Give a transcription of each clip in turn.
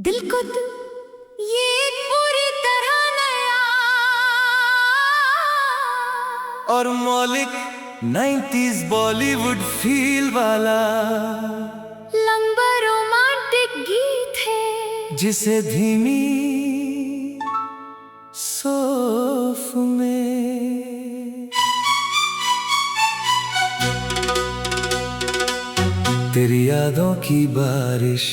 दिल को तू ये पूरी तरह नया और मौलिक 90s बॉलीवुड फील वाला लंबा रोमांटिक गीत है जिसे धीमी सोफ में तेरी यादों की बारिश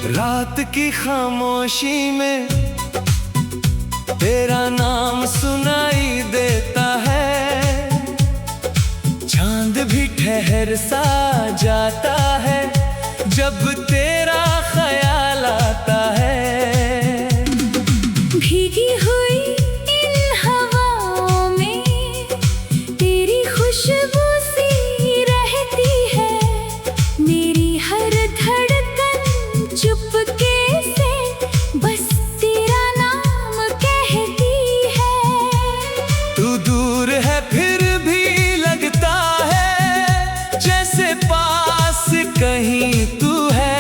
रात की खामोशी में तेरा नाम सुनाई देता है, चांद भी ठहर सा जाता है जब तेरा ख्याल आता है। भीगी हुई इन हवाओं में तेरी खुशबू सी रहती है, मेरी हर धड़कन चुपके से बस तेरा नाम कहती है। तू दूर है फिर भी लगता है जैसे पास कहीं तू है,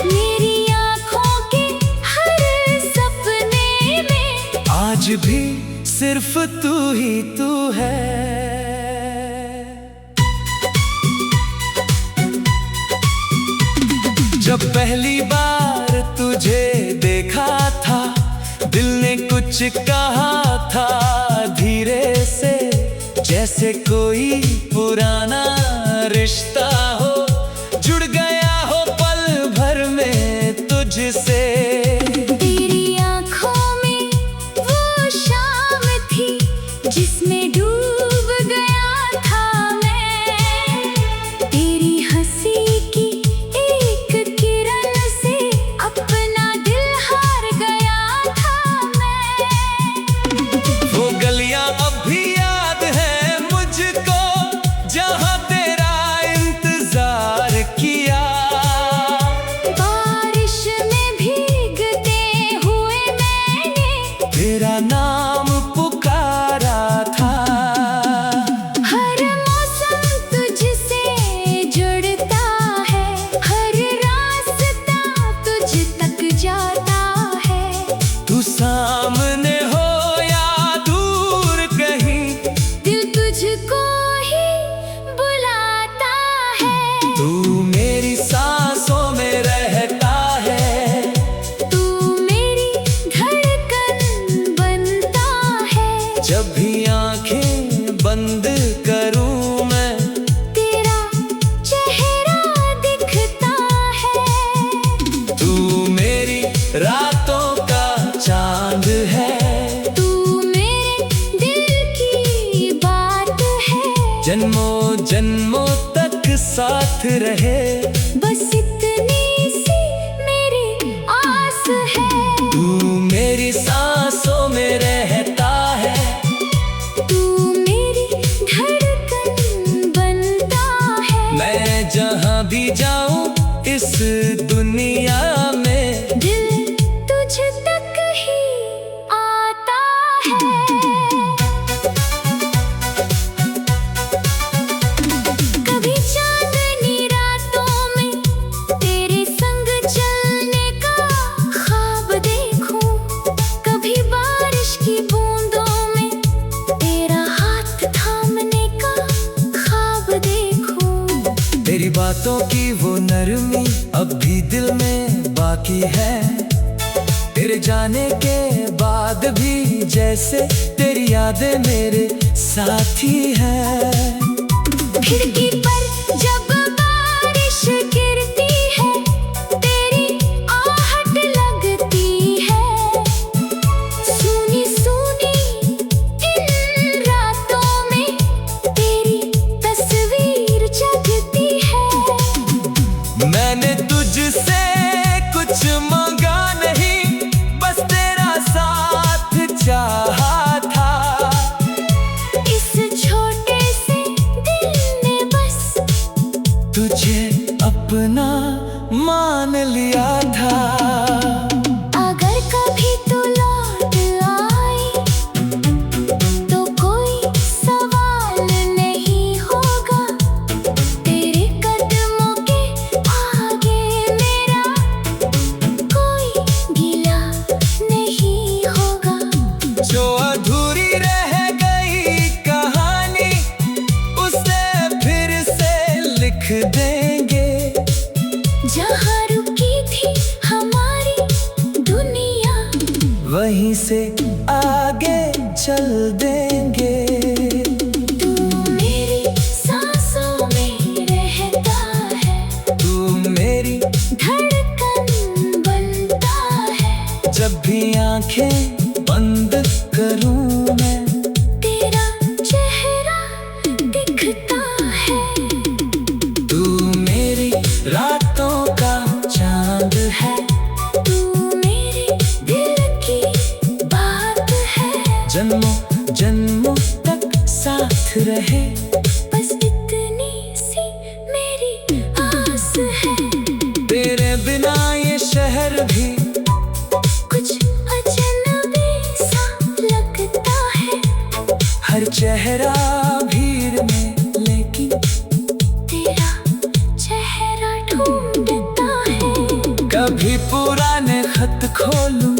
मेरी आँखों के हर सपने में आज भी सिर्फ तू ही तू है। जब पहली बार तुझे देखा था दिल ने कुछ कहा था धीरे से, जैसे कोई पुराना रिश्ता हो जुड़ गया हो पल भर में तुझसे। तेरी आँखों में वो शाम थी जिसमें डूब गया था मैं, तेरी हंसी की एक किरण से अपना दिल हार गया था मैं। वो गलियां अब भी याद है मुझको जहां तेरा इंतजार किया, बारिश में भीगते हुए मैंने तेरा नाम पुकारा था। हर मौसम तुझसे जुड़ता है, हर रास्ता तुझ तक जाता है। तू सामने हो या दूर कहीं दिल तुझको ही बुलाता है, तू मेरी सांसों में रहता है, तू मेरी धड़कन बनता है। जब भी आंखें बंद करूं मैं तेरा चेहरा दिखता है, तू मेरी रातों का चांद है, तू मेरे दिल की बात है। जन्मों जन्मों तक साथ रहे बस इतनी सी मेरी आस है, तू मेरी सांसों में रहता है, तू मेरी धड़कन बनता है। मैं जहां भी जाऊं इस दुनिया में दिल तुझ तक ही आता है। कभी चांदनी रातों में तेरे संग चलने का ख्वाब देखूं, कभी बारिश की बूंदों में तेरा हाथ थामने का ख्वाब देखूं। तेरी बातों की वो नरमी अब भी दिल में बाकी है, तेरे जाने के बाद भी जैसे तेरी यादें मेरे साथी है। खिड़की पर जब बारिश गिरती है तेरी आहट लगती है, सूनी सूनी इन रातों में तेरी तस्वीर जगती है। मैंने तुझसे कुछ मांगा नहीं बस तेरा साथ चाहा था, इस छोटे लिख देंगे। जहाँ रुकी थी हमारी दुनिया, वहीं से आगे चल देंगे। तू मेरी सांसों में रहता है, तू मेरी धड़कन बनता है। जब भी आंखें बंद करूं मैं, तेरा चेहरा दिखता है। तू मेरी रातों का चांद है। तू मेरे दिल की बात है। जन्मों जन्मों तक साथ रहे, बस इतनी सी मेरी आस है। तेरे बिना ये शहर भी कुछ अजनबी सा लगता है। हर चेहरा भीड़ में, लेकिन तेरा चेहरा ढूंढता है। कभी पुराने खत खोलूं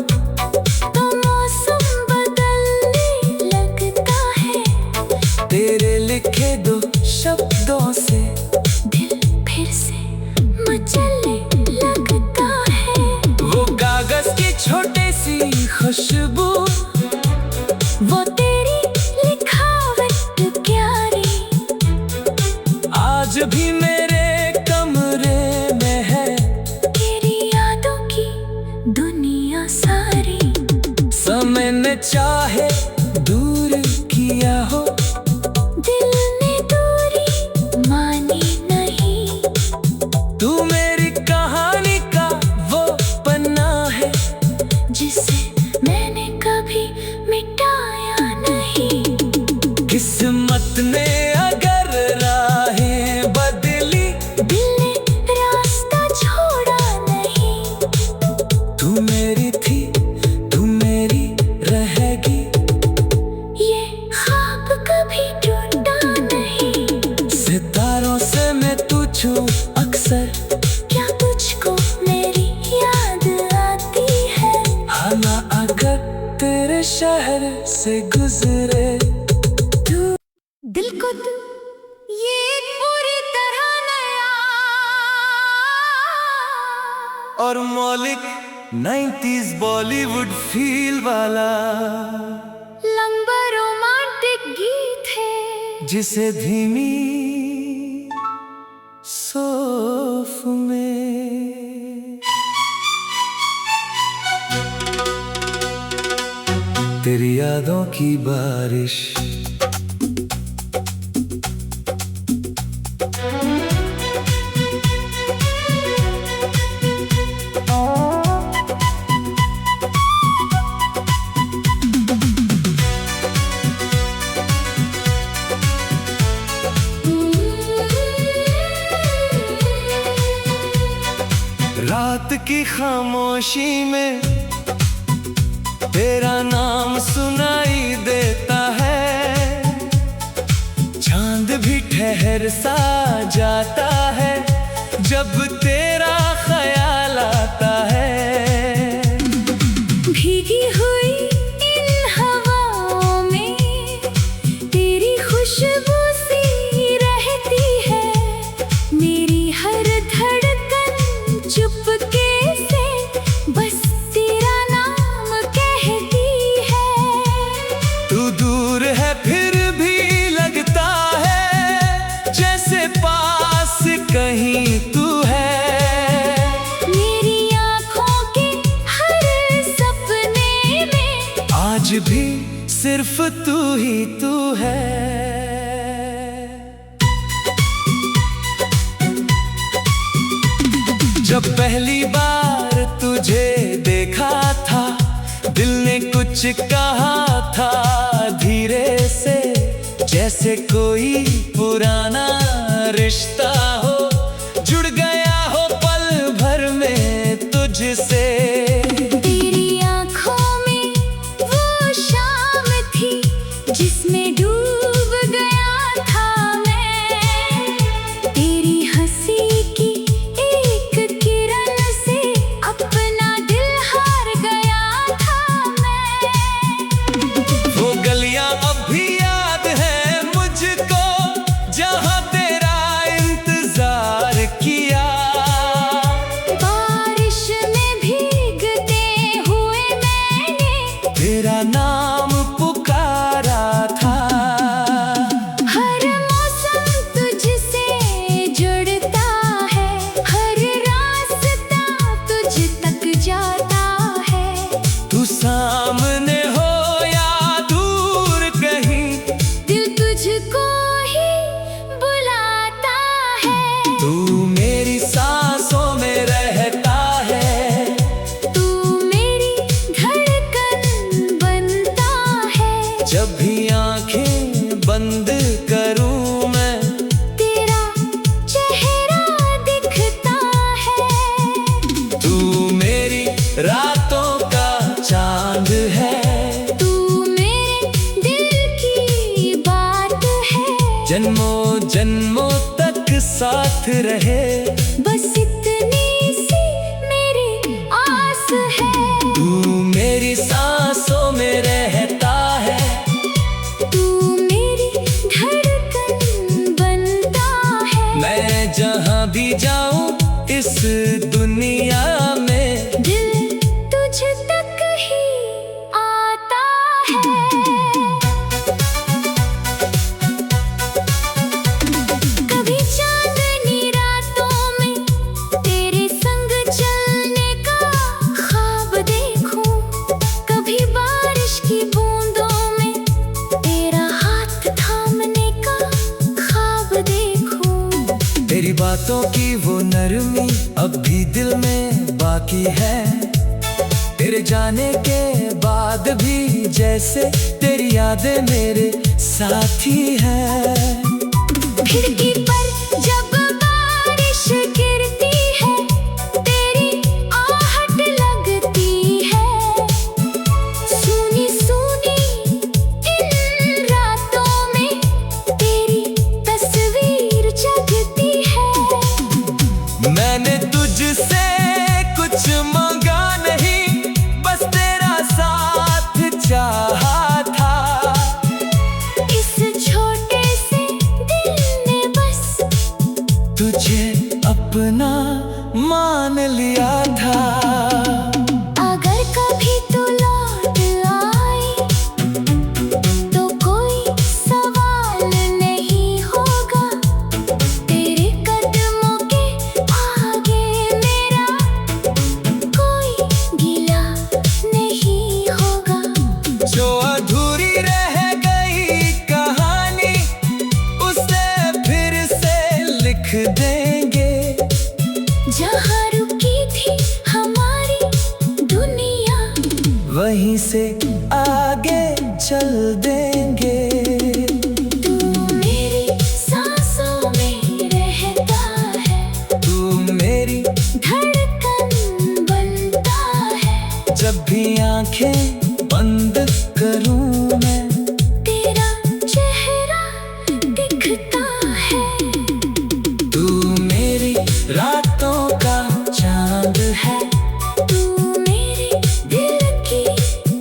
तो मौसम बदलने लगता है। तेरे लिखे दो शब्दों से, दिल फिर से मचलने लगता है। वो कागज की छोटी सी खुशबू, वो तेरी लिखावट प्यारी, आज भी मेरे कमरे में है। तेरी यादों की दुनिया सारी। समय ने चाहे दूर किया हो, दिल ने दूरी मानी नहीं। तू मेरी कहानी का वो पन्ना है, जिसे मैंने कभी मिटाया नहीं। किस्मत ने अगर राहें बदली, दिल ने रास्ता छोड़ा नहीं। तू मेरी थी, तू मेरी रहेगी। ये ख्वाब कभी टूटा नहीं। सितारों से मैं तुझको अक्सर, क्या तुझको मेरी याद आती है? आना अगर तेरे शहर से गुजरे। दिल को तू ये पूरी तरह नया और मौलिक 90s बॉलीवुड फील वाला, लंबा रोमांटिक गीत है। जिसे धीमी सोफ में तेरी यादों की बारिश, रात की खामोशी में तेरा नाम सुनाई देता है। चांद भी ठहर सा जाता है जब तेरा ख्याल आता है। भीगी हुई इन हवाओं में तेरी खुशबू सी रहती है। मेरी हर धड़कन चुपके से बस तेरा नाम कहती है। तू दूर है फिर भी लगता है जैसे पास कहीं तू है। मेरी आँखों के हर सपने में आज भी सिर्फ तू ही तू है। जब पहली बार तुझे देखा था, दिल ने कुछ कहा था धीरे से, जैसे कोई पुराना रिश्ता हो जुड़ गया हो पल भर में तुझसे। तेरी आँखों में वो शाम थी जिसमें डूब गया था मैं। तेरी हंसी की एक किरण से अपना दिल हार गया था मैं। वो गलियां अब भी याद है मुझको, जहां तेरा इंतजार जन्मों जन्मों तक साथ रहे। बस इतनी सी मेरी आस है। तू मेरी सांसों में रहता है, तू मेरी धड़कन बनता है। मैं जहाँ भी जाऊँ इस दुनिया में, दिल तुझ तक ही आता है। कभी चांदनी रातों में तेरे संग चलने का ख्वाब देखूं, कभी बारिश की बूंदों में तेरा हाथ थामने का ख्वाब देखूं। तेरी बातों की वो नरमी अब भी दिल में बाकी है। तेरे जाने के बाद भी जैसे तेरी यादें मेरे साथी है। खिड़की पर जब बारिश गिरती है, तेरी आहट लगती है। सूनी सूनी इन रातों में तेरी तस्वीर जगती है। मैंने तुझसे कुछ मांगा नहीं, बस तेरा साथ चाहा था। इस छोटे से दिल ने बस तुझे अपना मान लिया था। अगर कभी तू लौट आए तो कोई सवाल नहीं होगा। तेरे कदमों के आगे मेरा कोई गिला नहीं होगा। जो अधूरी रह गई कहानी उसे फिर से लिख देंगे। जहाँ रुकी थी हमारी दुनिया, वहीं से आगे चल देंगे। तू मेरी सांसों में रहता है। तू मेरी धड़कन बनता है। जब भी आंखें बंद करूं मैं, तेरा चेहरा दिखता है। तू मेरी रातों का चांद है। तू मेरे दिल की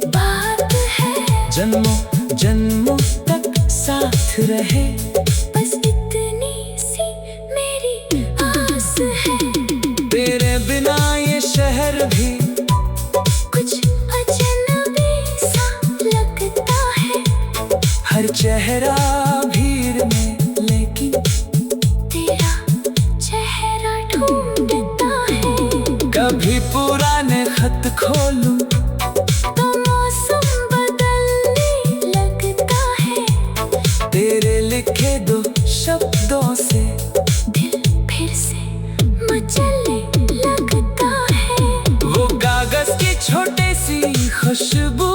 बात है। जन्मों जन्मों तक साथ रहे। बस इतनी सी मेरी आस है। तेरे बिना ये शहर भी कुछ अजनबी सा लगता है। हर चेहरा भीड़ में, लेकिन तेरा चेहरा ढूंढता है। कभी पुराने खत खोलूं तो मौसम बदलने लगता है। तेरे लिखे दो शब्दों से, दिल फिर से मचलने लगता है। वो कागज की छोटी सी खुशबू,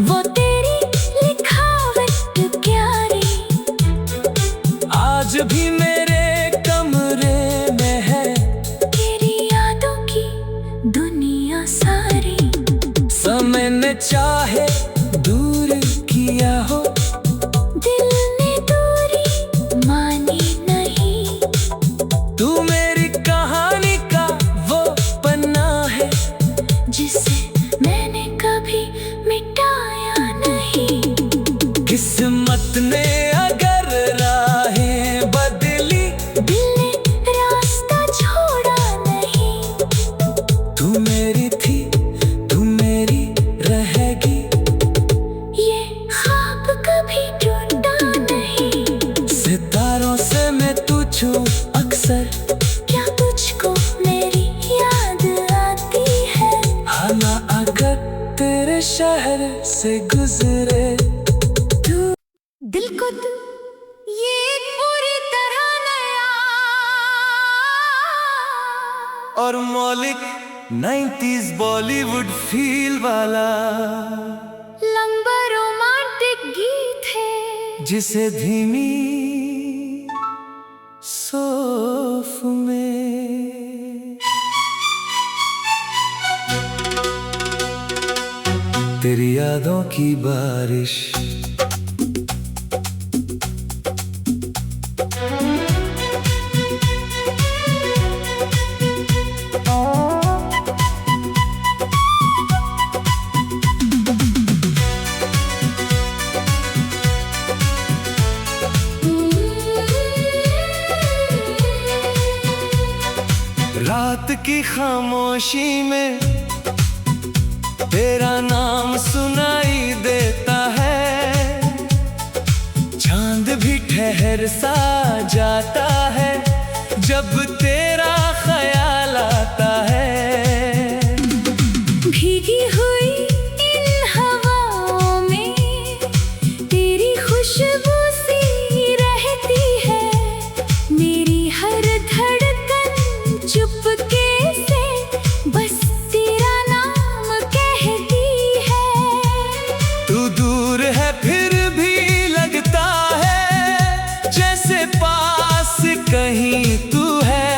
वो तेरी लिखावट प्यारी आज भी मेरे कमरे में है। तेरी यादों की दुनिया सारी। समय ने चाहे दूर किया हो, दिल ने दूरी मानी नहीं। तू मेरी कहानी का वो पन्ना है, जिसे मैंने कभी मिटाया नहीं। किस्मत ने अगर राहें बदली, दिल ने रास्ता छोड़ा नहीं। तू मेरी थी, तू मेरी रहेगी। ये ख्वाब कभी टूटा नहीं। सितारों से मैं तुझू अक्सर, क्या तुझको मेरी याद आती है? आना अगर तेरे शहर से गुजरे। दिल को तू ये पूरी तरह नया और मौलिक 90s बॉलीवुड फील वाला, लंबा रोमांटिक गीत है जिसे धीमी सोफ में तेरी यादों की बारिश की खामोशी में तेरा नाम सुनाई देता है। चांद भी ठहर सा जाता है जब तेरा ख्याल आता है। भीगी हुई इन हवाओं में तेरी खुशबू सी रहती है। मेरी हर धड़कन चुपके से बस तेरा नाम कहती है। तू दूर है फिर भी लगता है जैसे पास कहीं तू है।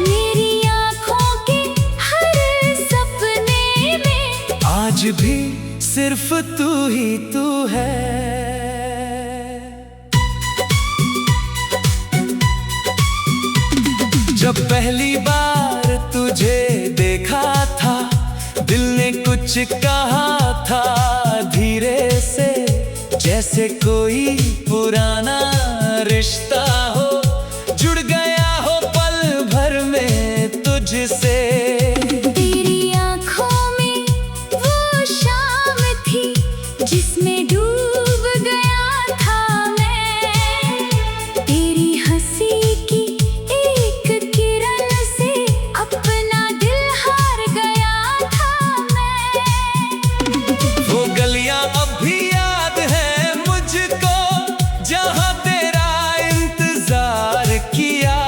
मेरी आँखों के हर सपने में आज भी सिर्फ तू ही तू है। जब पहली बार तुझे देखा था दिल ने कुछ कहा था धीरे से, जैसे कोई पुराना रिश्ता हो जुड़ गया हो पल भर में तुझसे। तेरी आँखों में वो शाम थी जिसमें डूब गया था मैं। तेरी हंसी की एक किरण से अपना दिल हार गया था मैं। वो गलियां अब भी याद है मुझको जहां तेरा इंतजार किया।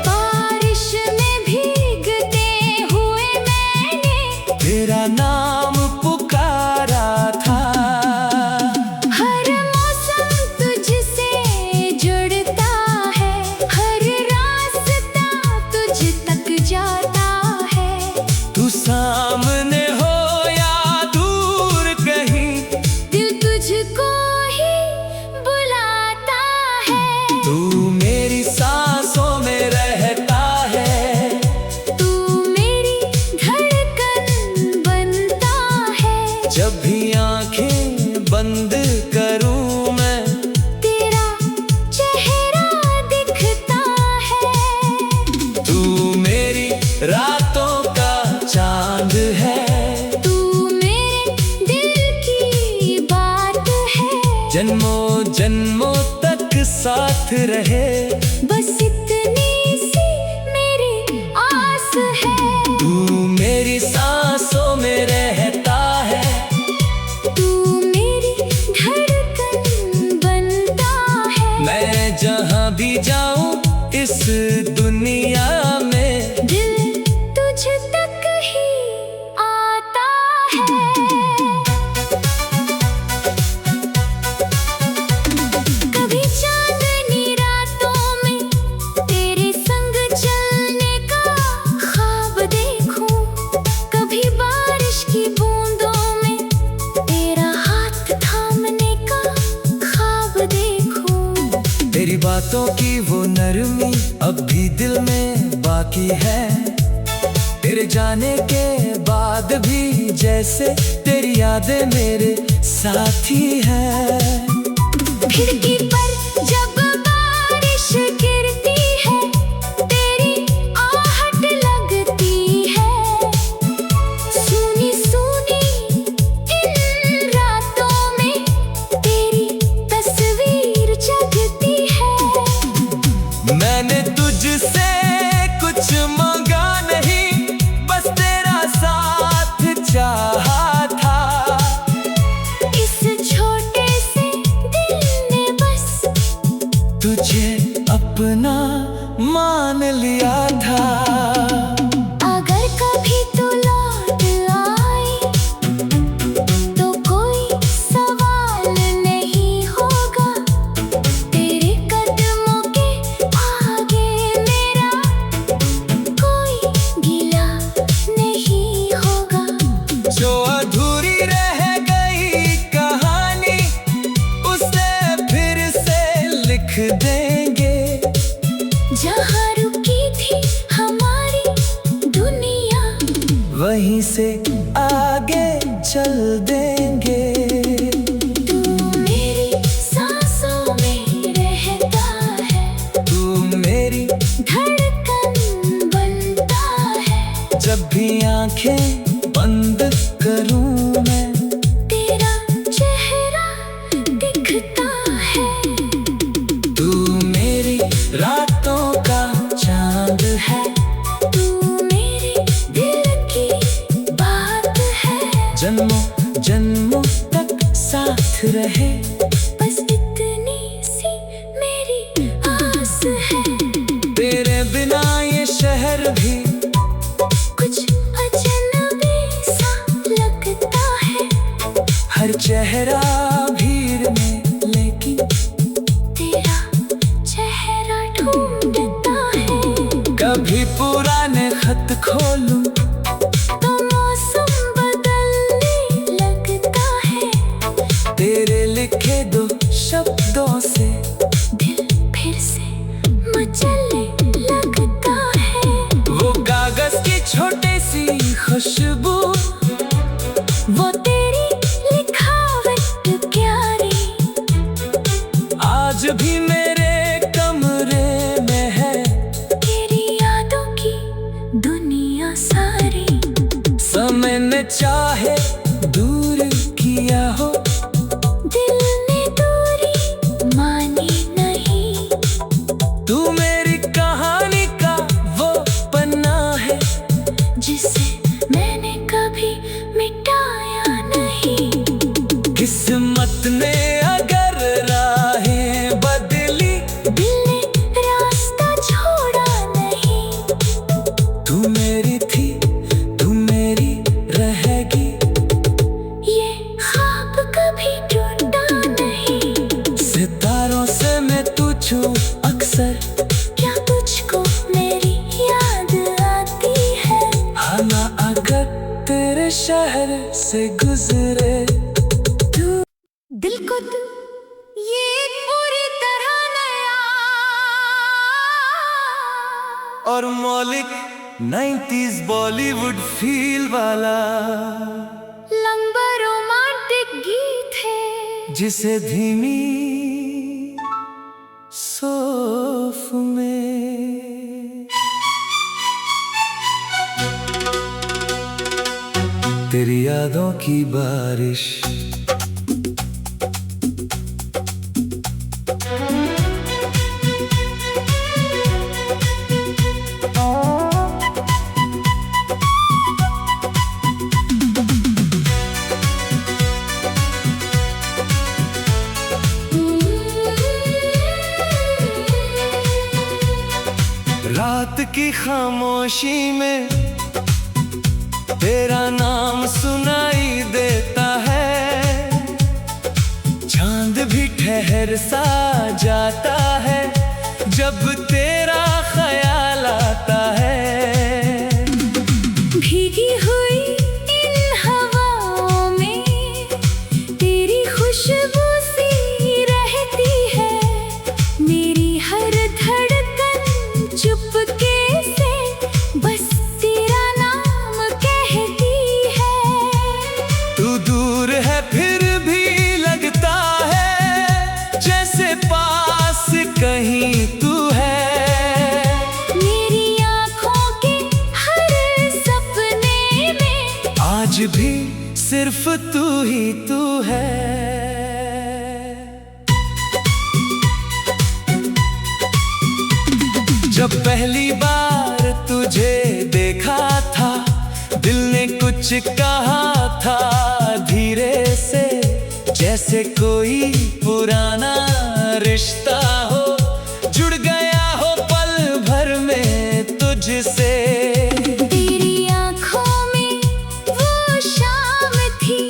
बारिश में भीगते हुए मैंने तेरा नाम पुकारा था। हर मौसम तुझसे जुड़ता है, हर रास्ता तुझ तक जाता है। तू सामने हो या दूर कहीं दिल तुझको ही बुलाता है। तू मेरी सांसों में रहता है। तू मेरी धड़कन बनता है। जब भी आंखें बंद करूं मैं तेरा चेहरा दिखता है। तू मेरी रातों का चांद है। तू मेरे दिल की बात है। जन्मों जन्मों तक साथ रहे बस इतनी सी मेरी आस है। तू मेरी सांसों में रहता है। तू मेरी धड़कन बनता है। मैं जहां भी जाऊं इस दुनिया में दिल तुझ तक ही आता है। कभी चांदनी रातों में तेरे संग चलने का ख्वाब देखूं। कभी बारिश की बूंदों में तेरा हाथ थामने का ख्वाब देखूं। तेरी बातों की वो नरमी अब भी दिल में बाकी है। तेरे जाने के बाद भी जैसे तेरी यादें मेरे साथी है। खिड़की पर जब बारिश गिरती है तेरी आहट लगती है। सूनी सूनी इन रातों में तेरी तस्वीर जगती है। मैंने तुझसे कुछ मांगा नहीं बस तेरा साथ चाहा था। इस छोटे से दिल ने बस तुझे अपना मान लिया था। अगर कभी तू लौट आए तो कोई सवाल नहीं होगा। तेरे कदमों के आगे मेरा कोई गिला नहीं होगा। जो अधूरी रह गई कहानी उसे फिर से लिख देंगे। जहाँ रुकी थी हमारी दुनिया वहीं से आगे चल देंगे। तू मेरी सांसों में रहता है। तू मेरी धड़कन खुशबू, वो तेरी लिखावट प्यारी, आज भी मेरे कमरे में है। तेरी यादों की दुनिया सारी, समय ने चाहे दूर किया हो, दिल ने दूरी मानी नहीं। तू मेरी कहानी का वो पन्ना है, जिसे मैंने कभी मिटाया नहीं। किस्मत ने अगर राहें बदली, दिल ने रास्ता छोड़ा नहीं। तू मेरी थी, तू मेरी रहेगी, ये ख्वाब कभी टूटा नहीं। सितारों से मैं तुझको अक्सर, क्या तुझको मेरी याद आती है? आना अगर तेरे शहर से गुजरे। दिल को तू ये पूरी तरह नया और मौलिक 90s बॉलीवुड फील वाला, लंबा रोमांटिक गीत है, जिसे धीमी सोफ में तेरी यादों की बारिश। रात की खामोशी में तेरा नाम सुनाई देता है, चांद भी ठहर सा जाता है जब तेरा ख्याल आता है। भीगी हुई इन हवाओं में तेरी खुशबू सी रहती है, मेरी हर धड़कन चुपके से बस तेरा नाम कहती है। तू दूर है फिर भी लगता है जैसे पास कहीं तू है। मेरी आँखों के हर सपने में आज भी सिर्फ तू ही तू है। जब पहली बार तुझे देखा था, दिल ने कुछ कहा था धीरे से, जैसे कोई पुराना रिश्ता हो, जुड़ गया हो पल भर में तुझसे। तेरी आँखों में वो शाम थी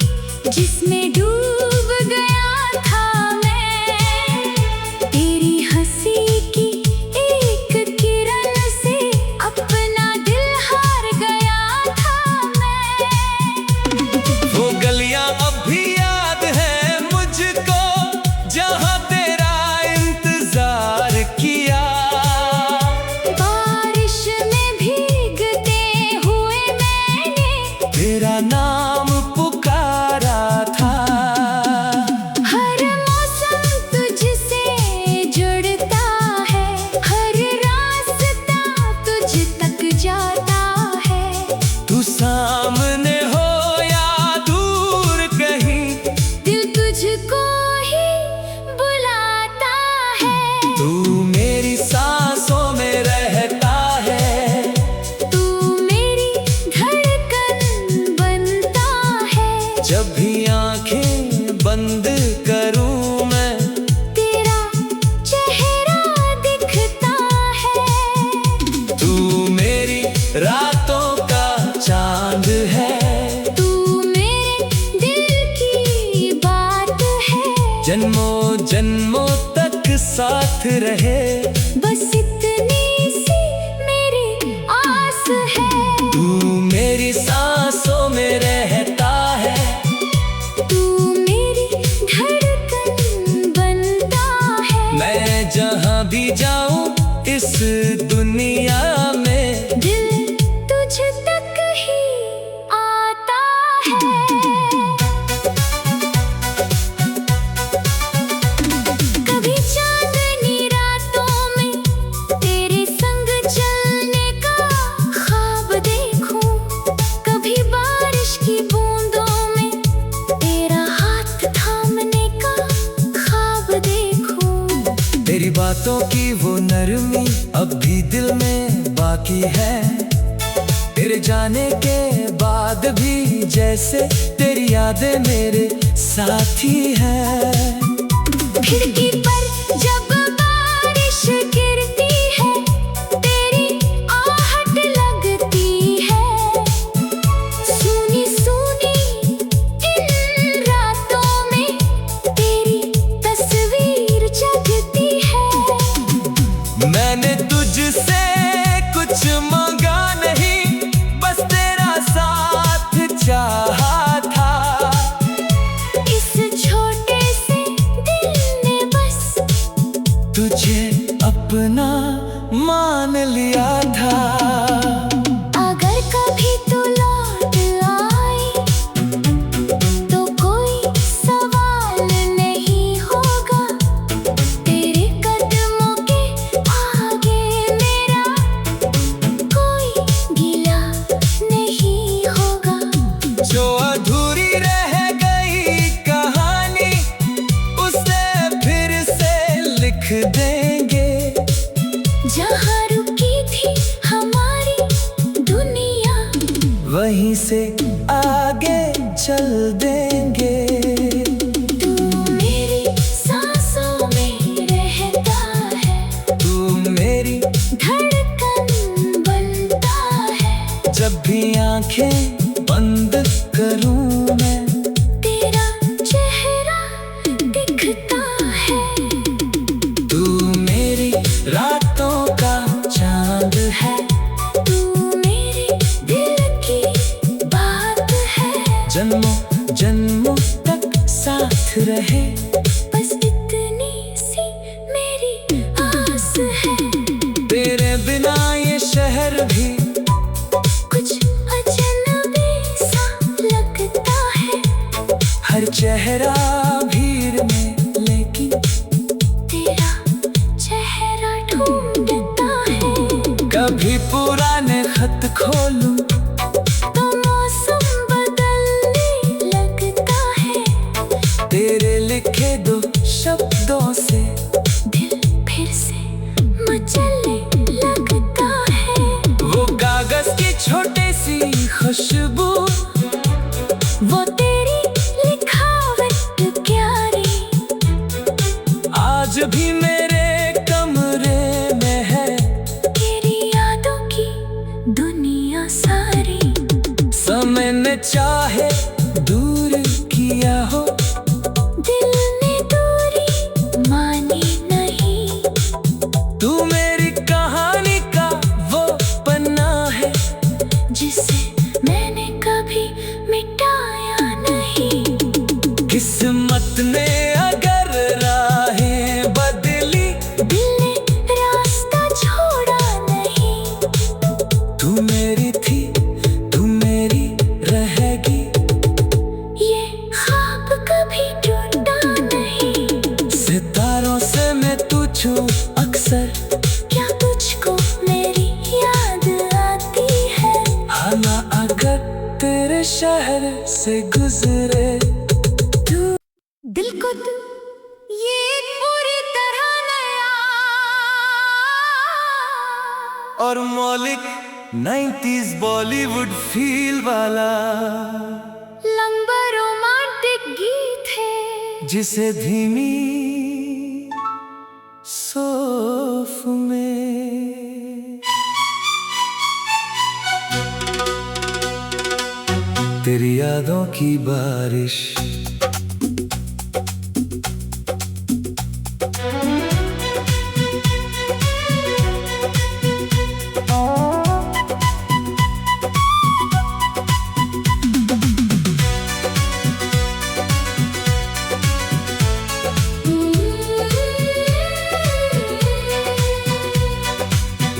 जिसमें डूब गया था मैं, तेरी हंसी की एक किरण से अपना दिल हार गया था मैं। वो गलियां अब भी याद है मुझको, जहां तेरा इंतजार किया। बारिश में भीगते हुए मैंने तेरा नाम पुकारा था। हर मौसम तुझसे जुड़ता है, हर रास्ता तुझ तक जाता है। तू सामने हो या दूर कहीं, दिल तुझको ही बुलाता है। तू मेरी सांसों में रहता है। तू मेरी धड़कन बनता है, जब भी आंखें बंद करूं मैं, तेरा चेहरा दिखता है। तू मेरी रातों का चांद है। तू मेरे दिल की बात है, जन्मों जन्मों तक साथ रहे, बस इतनी सी मेरी आस है। तू मेरी सांसों में रहता है। तू मेरी धड़कन बनता है, मैं जहां भी जाऊं इस दुनिया में, दिल तुझ तक ही बातों की वो नरमी अब भी दिल में बाकी है। तेरे जाने के बाद भी जैसे तेरी यादें मेरे साथी है। खिड़की पर जब बारिश गिरती है, तेरी आहट लगती है। सूनी सूनी इन रातों में तेरी तस्वीर जगती है। मैंने तुझसे कुछ मांगा नहीं, बस तेरा साथ चाहा था। इस छोटे से दिल ने बस तुझे अपना मान लिया था। अगर कभी तू लौट आई तो कोई सवाल नहीं होगा। तेरे कदमों के आगे मेरा कोई गिला नहीं होगा। जो अधूरी रह गई कहानी उसे फिर से लिख देंगे। जहाँ रुकी थी हमारी दुनिया, वहीं से आगे चल देंगे। तू मेरी सांसों में रहता है, तू मेरी धड़कन बनता है। जब भी आंखें बंद करूं मैं, तेरा चेहरा दिखता है। तू मेरी रातों का चांद है। तू मेरे दिल की बात है। जन्मों जन्मों तक साथ रहे। बस इतनी सी मेरी आस है। तेरे बिना ये शहर भी कुछ अजनबी सा लगता है। हर चेहरा भीड़ में, लेकिन तेरा चेहरा ढूंढता है। कभी पुराने खत खोलूं तो मौसम बदलने लगता है। तेरे लिखे दो शब्दों से, दिल फिर से मचलने लगता है। वो कागज की छोटी सी खुशबू, वो तेरी लिखावट प्यारी आज भी मेरे कमरे में है। तेरी यादों की दुनिया सारी। समय ने चाहे दूर किया हो, दिल ने दूरी मानी नहीं। तू मेरी कहानी का वो पन्ना है, जिसे मैंने कभी मिटाया नहीं। किस्मत ने अगर राहें बदली, दिल ने रास्ता छोड़ा नहीं। तू मेरी थी, तू मेरी रहेगी। ये ख्वाब कभी टूटा नहीं। सितारों से मैं तुझको अक्सर, क्या तुझको मेरी याद आती है? आना अगर तेरे शहर से गुजरे। दिल को तू ये पूरी तरह नया और मौलिक 90s बॉलीवुड फील वाला, लंबा रोमांटिक गीत है। जिसे धीमी सोफ में तेरी यादों की बारिश,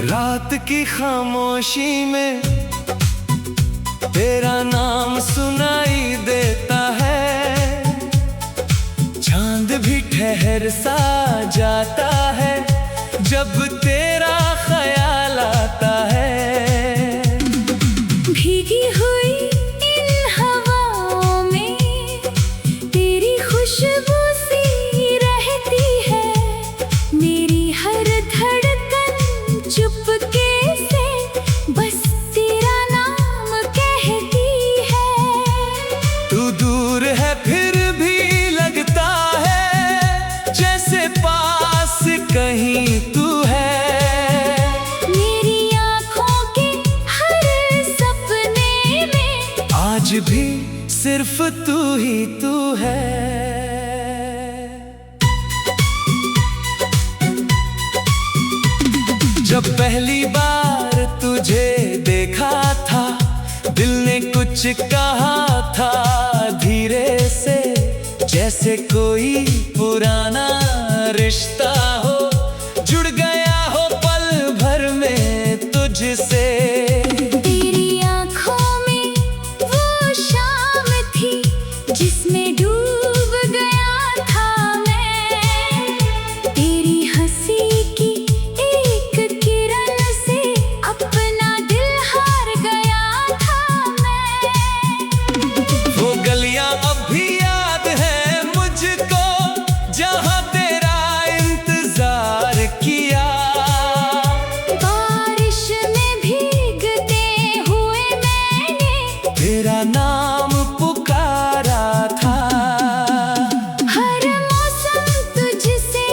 रात की खामोशी में तेरा नाम सुनाई देता है। चांद भी ठहर सा जाता है जब तेरा ख्याल आता है। भीगी हुई इन हवाओं में तेरी खुशबू सी रहती है। मेरी हर सिर्फ तू ही तू है। जब पहली बार तुझे देखा था, दिल ने कुछ कहा था धीरे से, जैसे कोई पुराना रिश्ता हो, जुड़ गया हो पल भर में तुझसे। तेरी आँखों में वो शाम थी जिसमें डूब गया था मैं। तेरी हंसी की एक किरण से अपना दिल हार गया था मैं। वो गलियां अब भी याद है मुझको, जहां तेरा इंतजार किया। बारिश में भीगते हुए मैंने तेरा नाम पुकारा था। हर मौसम तुझसे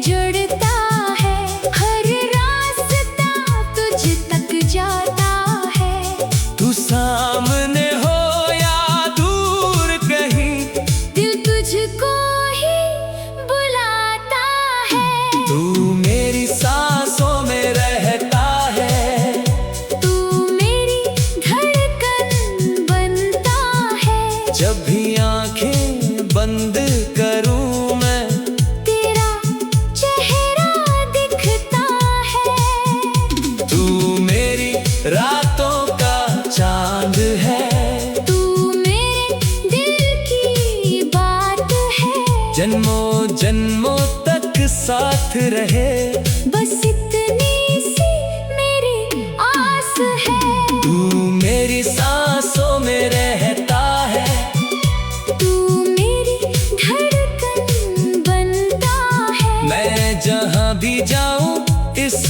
जुड़ता है, हर रास्ता तुझ तक जाता है। तू सामने हो या दूर कहीं, दिल तुझको ही बुलाता है। तू मेरी सांसों में रहता है। तू मेरी धड़कन बनता है। जब भी आंखें बंद करूं मैं, तेरा चेहरा दिखता है। तू मेरी रातों का चांद है। तू मेरे दिल की बात है। जन्मों जन्मों तक साथ रहे, बस इतनी सी मेरी आस है। तू मेरी सांसों में रहता है। तू मेरी धड़कन बनता है। मैं जहां भी जाऊं इस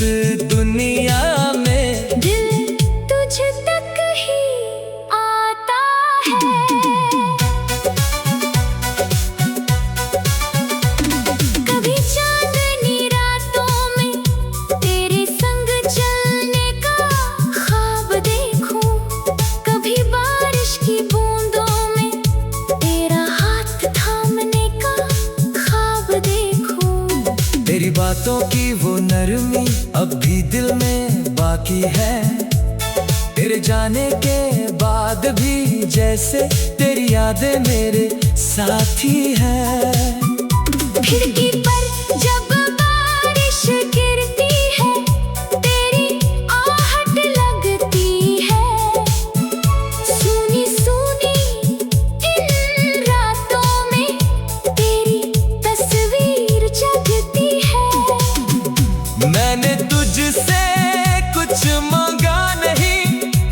दुनिया में, दिल तुझ तक ही आता है। कभी चांदनी रातों में तेरे संग चलने का ख्वाब देखूं, कभी बारिश की बूंदों में तेरा हाथ थामने का ख्वाब देखूं। तेरी बातों की वो नरमी अब भी दिल में बाकी है। तेरे जाने के बाद भी जैसे तेरी यादें मेरे साथी है। खिड़की पर जब बारिश गिरती है, तेरी आहट लगती है। सूनी सूनी इन रातों में तेरी तस्वीर जगती है। मैंने तुझसे कुछ मांगा नहीं,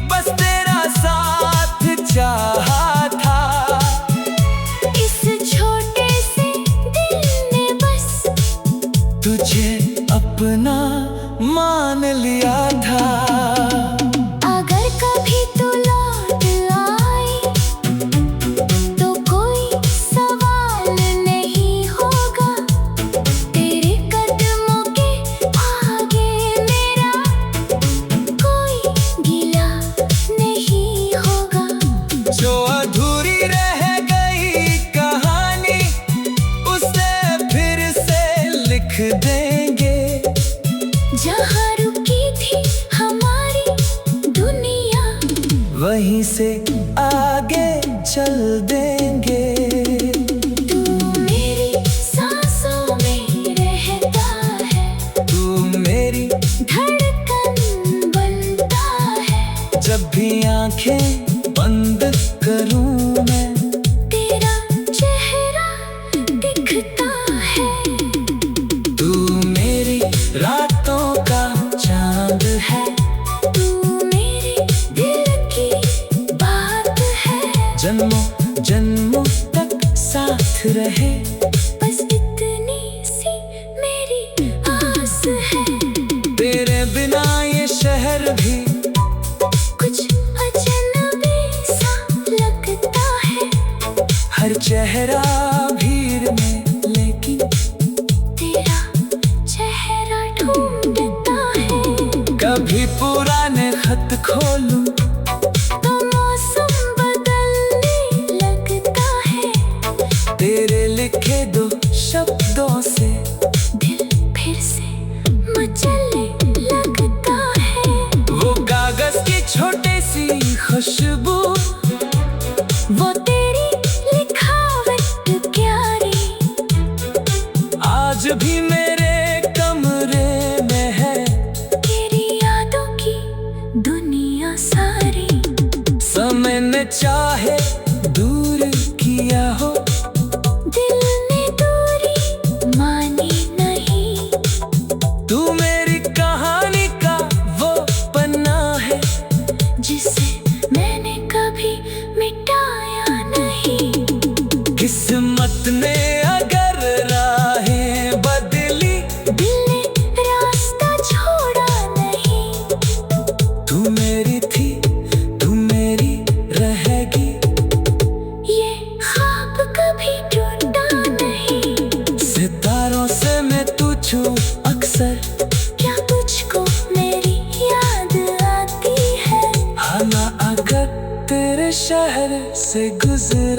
बस तेरा साथ चाहा था। इस छोटे से दिल ने बस तुझे अपना मान लिया था। अगर कभी तू लौट आए तो कोई सवाल नहीं होगा। तेरे कदमों के आगे मेरा कोई गिला नहीं होगा। जो अधूरी रह गई कहानी, उसे फिर से लिख देंगे। जहाँ रुकी थी हमारी दुनिया, वहीं से आगे चल देंगे। तू मेरी सांसों में रहता है। तू मेरी धड़कन बनता है। जब भी आंखें बंद करूं मैं, तेरा चेहरा दिखता है। तू मेरी रातों का चांद है। तू मेरे दिल की बात है। जन्मों जन्मों तक साथ रहे, बस इतनी सी मेरी आस है। तेरे बिना ये शहर भी कुछ अजनबी सा लगता है। हर चेहरा भीड़ में, लेकिन तेरा चेहरा ढूंढता है। कभी पुराने खत खोलूं तो मौसम बदलने लगता सोचूं अक्सर, क्या तुझको मेरी याद आती है? हाँ ना, अगर तेरे शहर से गुजर